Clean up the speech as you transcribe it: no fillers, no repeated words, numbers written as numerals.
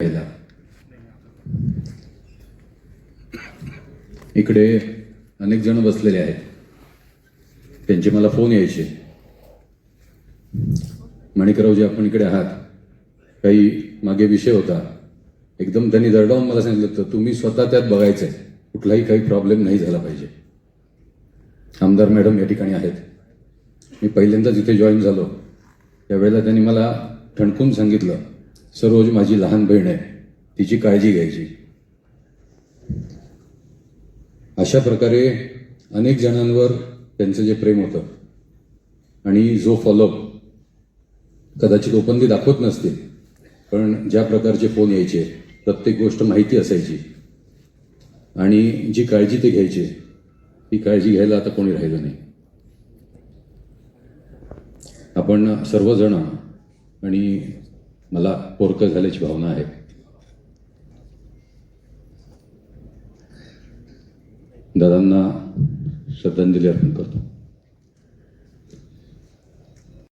पहिला इकडे अनेक जण बसलेले आहेत. त्यांचे मला फोन यायचे, माणिकरावजी आपण इकडे आहात, काही मागे विषय होता. एकदम त्यांनी दरडावून मला सांगितलं तर तुम्ही स्वतः त्यात बघायचंय, कुठलाही काही प्रॉब्लेम नाही झाला पाहिजे. आमदार मॅडम या ठिकाणी आहेत. मी पहिल्यांदा जिथे जॉईन झालो त्यावेळेला त्यांनी मला ठणकून सांगितलं, सरोज माझी लहान बहीण आहे, तिची काळजी घ्यायची. अशा प्रकारे अनेक जणांवर त्यांचं जे प्रेम होतं आणि जो फॉलोअप, कदाचित ओपनली दाखवत नसतील, पण ज्या प्रकारचे फोन यायचे, प्रत्येक गोष्ट माहिती असायची आणि जी काळजी ते घ्यायचे, ती काळजी घ्यायला आता कोणी राहिलं नाही. आपण सर्वजण, आणि मला पोरकं झाल्याची भावना आहे, दादांना श्रद्धांजली अर्पण करतो.